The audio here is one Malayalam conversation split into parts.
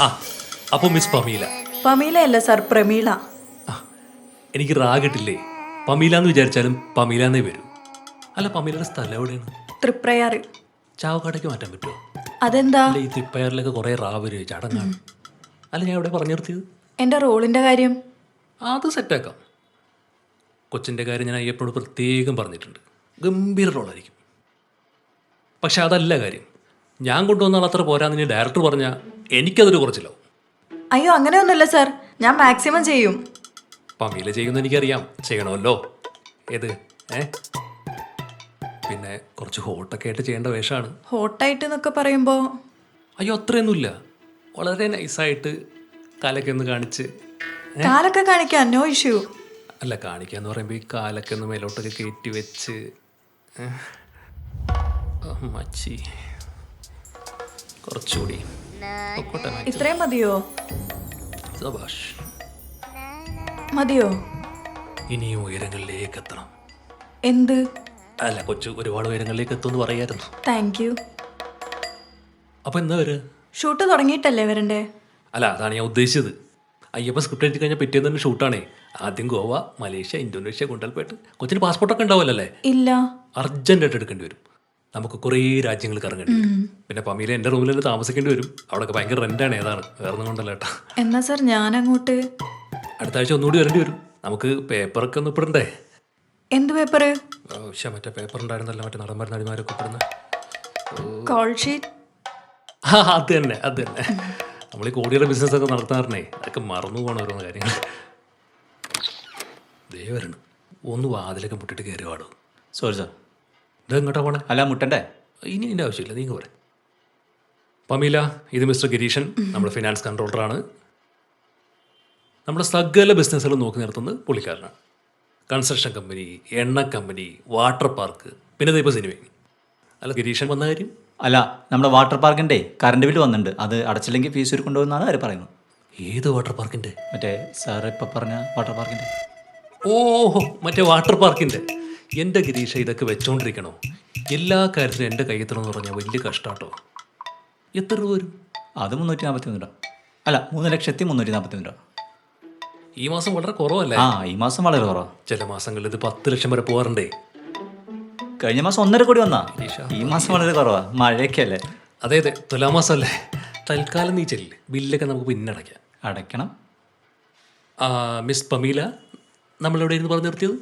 ആ അപ്പോൾ മിസ് പമീല. പമീല അല്ല സാർ, പ്രമീള. എനിക്ക് കിട്ടില്ലേ. പമീല എന്ന് വിചാരിച്ചാലും പമീല എന്നേ വരൂ. അല്ല, പമീലയുടെ സ്ഥലം എവിടെയാണ്? തൃപ്രയാറ്. ചാവക്കാടേക്ക് മാറ്റാൻ പറ്റുമോ? അതെന്താ? ഈ തൃപ്പയാറിലൊക്കെ കുറേ റാവര് ചടങ്ങാണ്. അല്ല, ഞാൻ എവിടെ പറഞ്ഞു നിർത്തിയത്? എൻ്റെ റോളിൻ്റെ കാര്യം അത് സെറ്റാക്കാം. കൊച്ചിൻ്റെ കാര്യം ഞാൻ അയ്യപ്പനോട് പ്രത്യേകം പറഞ്ഞിട്ടുണ്ട്. ഗംഭീര റോളായിരിക്കും. പക്ഷെ അതല്ല കാര്യം. ഞാൻ കൊണ്ടുവന്ന ആൾ അത്ര പോരാന്ന് ഡയറക്ടർ പറഞ്ഞാൽ എനിക്കതൊരു കുറച്ചില്ലാവും. അയ്യോ, അങ്ങനെയൊന്നുമില്ല സാർ, ഞാൻ മാക്സിമം ചെയ്യും. പമീല ചെയ്യുന്ന എനിക്കറിയാം, ചെയ്യണമല്ലോ. ഏത് പിന്നെ കുറച്ച് ഹോട്ടൊക്കെ ആയിട്ട് ചെയ്യേണ്ട വേഷമാണ്. ഹോട്ടായിട്ട് എന്നൊക്കെ പറയുമ്പോൾ അയ്യോ, അത്രയൊന്നുമില്ല. വളരെ നൈസായിട്ട് കാലൊക്കെ ഒന്ന് കാണിച്ച്. കാലൊക്കെ കാണിക്കാൻ നോ ഇഷ്യൂ. അല്ല, കാണിക്കാന്ന് പറയുമ്പോൾ ഈ കാലൊക്കെ ഒന്ന് മേലോട്ടൊക്കെ കയറ്റി വെച്ച് മച്ചി കുറച്ചുകൂടി ഇത്രയും മതിയോ? സബാഷ്. മതിയോ? ഇനിയും ഉയരങ്ങളിലേക്ക് എത്തണം. എന്ത്? അല്ല, കൊച്ചു ഒരുപാട് ഉയരങ്ങളിലേക്ക് എത്തുമെന്ന് പറയായിരുന്നു. Thank you. അപ്പോൾ എന്താ വരിക? ഷൂട്ട് തുടങ്ങിയിട്ടല്ലേ വരണ്ടേ? അല്ല, അതാണ് ഞാൻ ഉദ്ദേശിച്ചത്. അയ്യപ്പ സ്ക്രിപ്റ്റ് എഴുതി കഴിഞ്ഞാൽ പിറ്റേന്ന് തന്നെ ഷൂട്ടാണേ. ആദ്യം ഗോവ, മലേഷ്യ, ഇന്തോനേഷ്യ, ഗുണ്ടൽപേട്ട്. കൊച്ചിന് പാസ്പോർട്ടൊക്കെ ഉണ്ടാവില്ലല്ലേ? ഇല്ല. അർജൻറ്റായിട്ട് എടുക്കേണ്ടി വരും. നമുക്ക് കുറേ രാജ്യങ്ങൾ കറങ്ങേണ്ടി വരും. പിന്നെ പമീല എൻ്റെ റൂമിലല്ലേ താമസിക്കേണ്ടി വരും. അവിടെയൊക്കെ ഭയങ്കര റെൻ്റാണ്. ഏതാണ് വേറെ കൊണ്ടല്ല ഏട്ടാ. എന്നാ സാർ ഞാൻ അങ്ങോട്ട് അടുത്ത ആഴ്ച ഒന്നുകൂടി വരേണ്ടി വരും. നമുക്ക് പേപ്പറൊക്കെ ഒന്ന് ഇപ്പിടണ്ടേ? എന്ത് പേപ്പർ? മറ്റേ പേപ്പർ ഉണ്ടായിരുന്നല്ലോ, മറ്റേ നടന്മാർ നടിമാരൊക്കെ ഇപ്പെടുന്ന കോൾ ഷീറ്റ്. അത് തന്നെ, അത് തന്നെ. നമ്മൾ ഈ കോടിയുടെ ബിസിനസ്സൊക്കെ നടത്താറുണ്ടേ, അതൊക്കെ മറന്നു പോകണം ഓരോന്ന് കാര്യങ്ങൾ. ദൈവരണം ഒന്ന് വാതിലൊക്കെ മുട്ടിട്ട് കയറി പാടും. Sorry sir. ഇത് എങ്ങോട്ടാ പോണേ? അല്ല, മുട്ടണ്ടേ? ഇനി ഇതിൻ്റെ ആവശ്യമില്ല, നീങ്ങ പോരെ. പമീല, ഇത് മിസ്റ്റർ ഗിരീഷൻ, നമ്മുടെ ഫിനാൻസ് കൺട്രോളറാണ്. നമ്മുടെ സകല ബിസിനസ്സുകൾ നോക്കി നിർത്തുന്നത് പുള്ളിക്കാരനാണ്. കൺസ്ട്രക്ഷൻ കമ്പനി, എണ്ണ കമ്പനി, വാട്ടർ പാർക്ക്, പിന്നെ ഇപ്പോൾ സിനിമയും. അല്ല, ഗിരീഷൻ വന്ന കാര്യം? അല്ല, നമ്മുടെ വാട്ടർ പാർക്കിൻ്റെ കറണ്ട് ബില്ല് വന്നിട്ടുണ്ട്. അത് അടച്ചില്ലെങ്കിൽ ഫീസ് കൊണ്ടുപോകുന്നതാണ് അവർ പറയുന്നത്. ഏത് വാട്ടർ പാർക്കിൻ്റെ? മറ്റേ സാറ് ഇപ്പം പറഞ്ഞ വാട്ടർ പാർക്കിൻ്റെ. ഓഹോ, മറ്റേ വാട്ടർ പാർക്കിൻ്റെ. എൻ്റെ ഗിരീഷ, ഇതൊക്കെ വെച്ചോണ്ടിരിക്കണോ? എല്ലാ കാര്യത്തിലും എൻ്റെ കയ്യെത്തണമെന്ന് പറഞ്ഞാൽ വലിയ കഷ്ടാട്ടോ. എത്ര രൂപ വരും? അത് 341 രൂപ. അല്ല, 3,341 രൂപ. ഈ മാസം വളരെ കുറവല്ലേ? ആ, ഈ മാസം വളരെ കുറവാണ്. ചില മാസങ്ങളിൽ ഇത് 10 ലക്ഷം വരെ പോകാറുണ്ടേ. കഴിഞ്ഞ മാസം 1.5 കോടി വന്നാ. ഈ മാസം വളരെ കുറവാണ്, മഴയൊക്കെ അല്ലേ. അതെ അതെ, തുലാമാസം അല്ലേ. തൽക്കാലം നീ ചെല്ലില്ലേ, ബില്ലൊക്കെ നമുക്ക് പിന്നെ അടയ്ക്കാം. അടയ്ക്കണം. മിസ് പമീല, നമ്മളെവിടെ ഇരുന്ന് പറഞ്ഞു നിർത്തിയത്?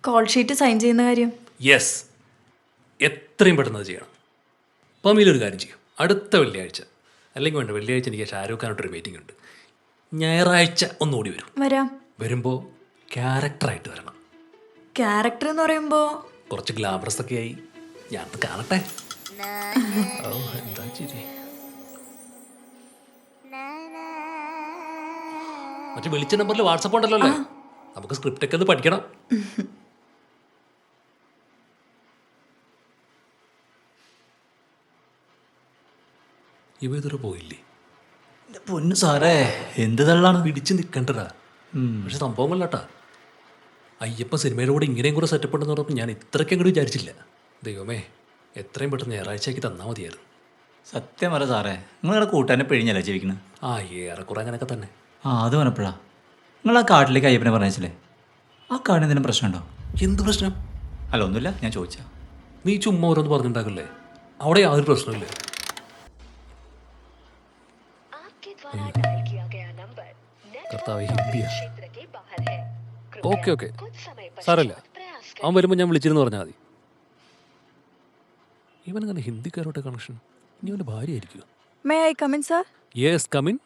കോൾ ഷീറ്റ് സൈൻ ചെയ്യുന്ന കാര്യം. യെസ്, എത്രയും പെട്ടെന്ന് അത് ചെയ്യണം. പമീല ഒരു കാര്യം ചെയ്യും, അടുത്ത വെള്ളിയാഴ്ച, അല്ലെങ്കിൽ വേണ്ട, വെള്ളിയാഴ്ച എനിക്ക് ഷാരൂഖ് ഖാനായിട്ടൊരു മീറ്റിംഗ് ഉണ്ട്. ഞായറാഴ്ച ഒന്നുകൂടി വരും. വരാം. വരുമ്പോൾ ക്യാരക്ടറായിട്ട് വരണം. ക്യാരക്ടർ എന്ന് പറയുമ്പോൾ കുറച്ച് ഗ്ലാമറസ് ഒക്കെ ആയി. ഞാൻ കാണട്ടെ. എന്താ ശരി, മറ്റേ വിളിച്ച നമ്പറിൽ വാട്സപ്പ് ഉണ്ടല്ലോ അല്ലേ? നമുക്ക് സ്ക്രിപ്റ്റ് ഒക്കെ ഒന്ന് പഠിക്കണം. ഇവ ഇതുവരെ പോയില്ലേ? പൊന്നു സാറേ, എന്ത് തള്ളാണ്. പിടിച്ച് നിൽക്കണ്ടടാ. പക്ഷെ സംഭവമല്ലാട്ടാ, അയ്യപ്പ സിനിമയുടെ കൂടെ ഇങ്ങനെയും കൂടെ സെറ്റപ്പ് ഉണ്ടെന്ന് പറഞ്ഞപ്പോൾ ഞാൻ ഇത്രയ്ക്ക് അങ്ങോട്ട് വിചാരിച്ചില്ല. ദൈവമേ, എത്രയും പെട്ടെന്ന് ഞായറാഴ്ചയ്ക്ക് തന്നാൽ മതിയായിരുന്നു. സത്യം പറ സാറേ, നിങ്ങളുടെ കൂട്ടാനെ പിഴിഞ്ഞല്ലേ ജീവിക്കുന്നത്? ഏറെക്കുറെ അങ്ങനെയൊക്കെ തന്നെ. അത് പറഞ്ഞപ്പോഴാ നിങ്ങൾ ആ കാട്ടിലേക്ക് അയ്യപ്പനെ പറഞ്ഞില്ലേ? ആ കാടിന് എന്തെങ്കിലും പ്രശ്നമുണ്ടോ? എന്ത് പ്രശ്നം? അല്ല, ഒന്നുമില്ല, ഞാൻ ചോദിച്ചാ. നീ ചുമ്മാ ഓരോന്ന് പറഞ്ഞിട്ടുണ്ടാക്കല്ലേ, അവിടെ യാതൊരു പ്രശ്നമില്ല. കർത്താവ്, ഹിന്ദിയാ? ഓക്കെ സാറല്ല, അവൻ വരുമ്പോൾ ഞാൻ വിളിച്ചിരുന്നു പറഞ്ഞാൽ മതി. ഇവനങ്ങനെ ഹിന്ദിക്കാരോട്ടെ കണക്ഷൻ? ഇനി അവൻ്റെ ഭാര്യ ആയിരിക്കുമോ? May I come in sir? Yes, come in.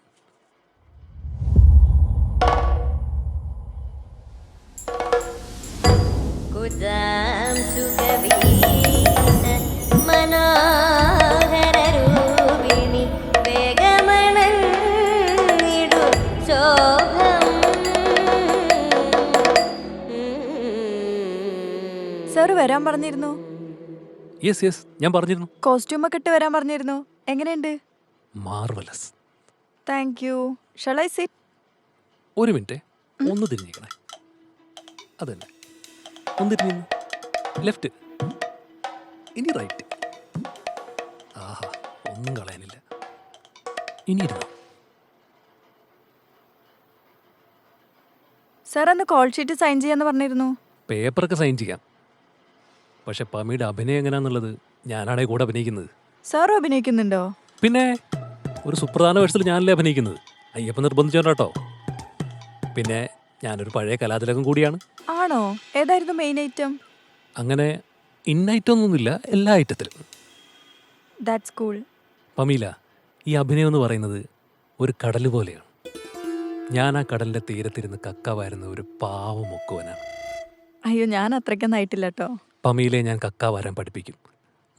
Sir വരാൻ പറഞ്ഞിരുന്നു. യെസ്, ഞാൻ പറഞ്ഞിരുന്നു. കോസ്റ്റ്യൂമൊക്കെ ഇട്ട് വരാൻ പറഞ്ഞിരുന്നു. എങ്ങനെയുണ്ട്? Marvellous. Thank you. Shall I sit? ഒരു മിനിറ്റ്, ഒന്ന് തിരിഞ്ഞിരിക്കണേ. അതന്നെ, ഒന്ന് തിരിഞ്ഞു. ലെഫ്റ്റ്, ഇനി റൈറ്റ്. ആഹാ, ഒന്നും കളയാനില്ല. ഇനി ഇരുന്നോ. സാർ അന്ന് കോൾ ഷീറ്റ് സൈൻ ചെയ്യാന്ന് പറഞ്ഞിരുന്നു. പേപ്പറൊക്കെ സൈൻ ചെയ്യാം. പക്ഷെ പമിയുടെ അഭിനയം എങ്ങനെയാന്നുള്ളത് ഞാനാണേ കൂടെ അഭിനയിക്കുന്നത്. സാറും അഭിനയിക്കുന്നുണ്ടോ? പിന്നെ ഒരു സുപ്രധാന വേഷത്തിൽ ഞാനല്ലേ അഭിനയിക്കുന്നത്. അയ്യപ്പൻ നിർബന്ധിച്ചോട്ടോ കേട്ടോ. പിന്നെ ഞാനൊരു പഴയ കലാതിലകം കൂടിയാണ്. ആണോ? ഏതായിരുന്നു മെയിൻ ഐറ്റം? അങ്ങനെ ഇന്ന ഐറ്റം ഒന്നുമില്ല, എല്ലാ ഐറ്റത്തിലും. That's cool. പമീല, ഈ അഭിനയം എന്ന് പറയുന്നത് ഒരു കടൽ പോലെയാണ്. ഞാൻ ആ കടലിൻ്റെ തീരത്തിരുന്ന് കക്കാവായിരുന്ന ഒരു പാവം മുക്കുവനാണ്. അയ്യോ, ഞാൻ അത്രയ്ക്കൊന്നും ആയിട്ടില്ല കേട്ടോ. പമീലെ ഞാൻ കക്ക വരാൻ പഠിപ്പിക്കും.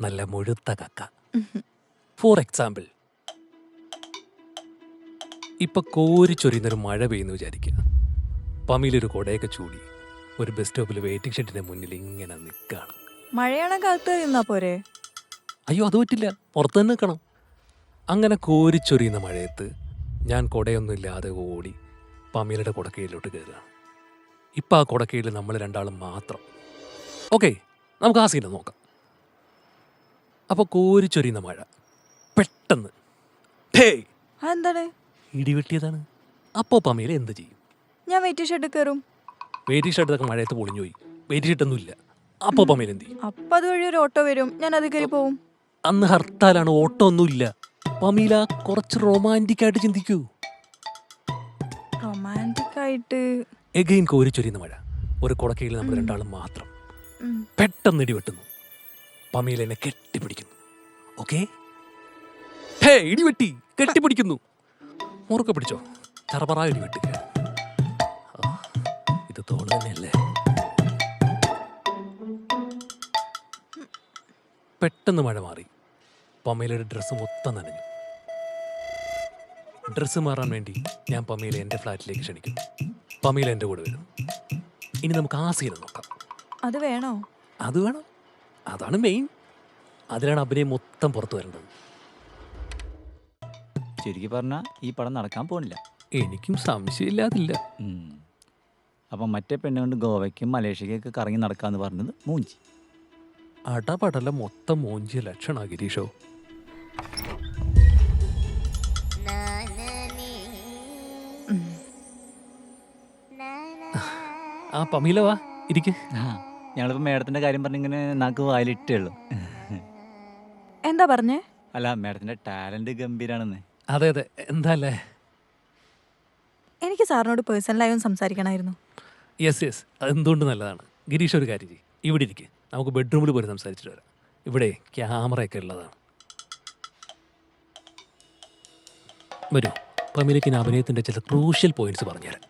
നല്ല മുഴുത്ത കക്ക. ഫോർ എക്സാമ്പിൾ, ഇപ്പൊ കോരിച്ചൊരിയുന്നൊരു മഴ പെയ്യുന്നു വിചാരിക്കുക. പമീലൊരു കൊടയൊക്കെ ചൂടി ഒരു ബസ് സ്റ്റോപ്പിൽ വെയിറ്റിംഗ് ഷെഡിന്റെ മുന്നിൽ ഇങ്ങനെ നിൽക്കുകയാണ്. മഴയാണോ കാലത്ത് നിന്നാ പോരെ? അയ്യോ, അത് പറ്റില്ല, പുറത്ത് തന്നെ നിൽക്കണം. അങ്ങനെ കോരിച്ചൊരിയുന്ന മഴയത്ത് ഞാൻ കുടയൊന്നുമില്ലാതെ ഓടി പമീലയുടെ കുടക്കീഴിലോട്ട് കയറുകയാണ്. ഇപ്പം ആ കുടക്കീഴിൽ നമ്മൾ രണ്ടാളും മാത്രം. ഓക്കെ, നമുക്ക് ആ സീനെ നോക്കാം. അപ്പോൾ കോരിച്ചൊരിയുന്ന മഴ പെട്ടെന്ന് ഹേയ് എന്താണ്? ഇടിവെട്ടിയതാണ്. അപ്പോൾ പമീല എന്ത് ചെയ്യും? ഞാൻ വെയിറ്റ് ഷെഡ് കയറും. വെയിറ്റിംഗ് ഷെഡൊക്കെ മഴയത്ത് പൊളിഞ്ഞു പോയി. വെയിറ്റിംഗ് ഷെഡൊന്നും ഇല്ല. അപ്പോൾ പമീല എന്ത് ചെയ്യും? അപ്പൊ അതുവഴി ഒരു ഓട്ടോ വരും, ഞാൻ അത് കയറി പോവും. അന്ന് ഹർത്താലാണ്, ഓട്ടോ ഒന്നുമില്ല. പമീല കുറച്ച് റൊമാൻറ്റിക് ആയിട്ട് ചിന്തിക്കൂ. റൊമാൻറ്റിക് ആയിട്ട് എഗെയിൻ കോരിച്ചൊരിയുന്ന മഴ, ഒരു കുടക്കീഴിൽ നമ്മൾ രണ്ടാളും മാത്രം. ഉം. പെട്ടെന്ന് ഇടിവെട്ടുന്നു. പമീല എന്നെ കെട്ടിപ്പിടിക്കുന്നു. ഓക്കെ, ഹേ ഇടിവെട്ടി കെട്ടിപ്പിടിക്കുന്നു. മുറുക്കെ പിടിച്ചോ, ചറപറ ഇടിവെട്ടുക. ഇത് തോന്നു തന്നെയല്ലേ? പെട്ടെന്ന് മഴ മാറി. പമീലയുടെ ഡ്രസ്സ് മൊത്തം നനഞ്ഞു. ഡ്രസ്സ് മാറാൻ വേണ്ടി ഞാൻ പമീല എൻ്റെ ഫ്ലാറ്റിലേക്ക് ക്ഷണിക്കുന്നു. പമീല എൻ്റെ കൂടെ വരും. ഇനി നമുക്ക് ആ സീൻ നോക്കാം. അത് വേണോ? അത് വേണം, അതാണ് മെയിൻ. അതിലാണ് അഭിനയം മൊത്തം പുറത്തു വരേണ്ടത്. ശരിക്കും പറഞ്ഞാൽ ഈ പടം നടക്കാൻ പോണില്ല. എനിക്കും സംശയമില്ലാതില്ല. അപ്പം മറ്റേ പെണ്ണുകൊണ്ട് ഗോവയ്ക്കും മലേഷ്യക്കൊക്കെ കറങ്ങി നടക്കാമെന്ന് പറഞ്ഞത് മൂഞ്ചി. അടപടല മൊത്തം മോഞ്ചിയ ലക്ഷണ ഗിരീഷോ. ആ പമീല വാ, ഇരിക്ക്. ആ ഞങ്ങളിപ്പോൾ മേഡത്തിൻ്റെ കാര്യം പറഞ്ഞിങ്ങനെ നാക്ക് വായിലിട്ടേ ഉള്ളൂ. എന്താ പറഞ്ഞേ? അല്ല, മേഡത്തിൻ്റെ ടാലൻറ്റ് ഗംഭീരാണെന്ന്. അതെ അതെ, എന്താ അല്ലേ? എനിക്ക് സാറിനോട് പേഴ്സണലായി ഒന്ന് സംസാരിക്കണമായിരുന്നു. യെസ് യെസ്, അതെന്തുകൊണ്ട് നല്ലതാണ്. ഗിരീഷ് ഒരു കാര്യം ചെയ്യും, ഇവിടെ ഇരിക്കുക. നമുക്ക് ബെഡ്റൂമിൽ പോയി സംസാരിച്ചിട്ട് വരാം. ഇവിടെ ക്യാമറയൊക്കെ ഉള്ളതാണ്. വരൂ, പമീലയ്ക്ക് ഇനി അഭിനയത്തിൻ്റെ ചില ക്രൂഷ്യൽ പോയിന്റ്സ് പറഞ്ഞുതരാം.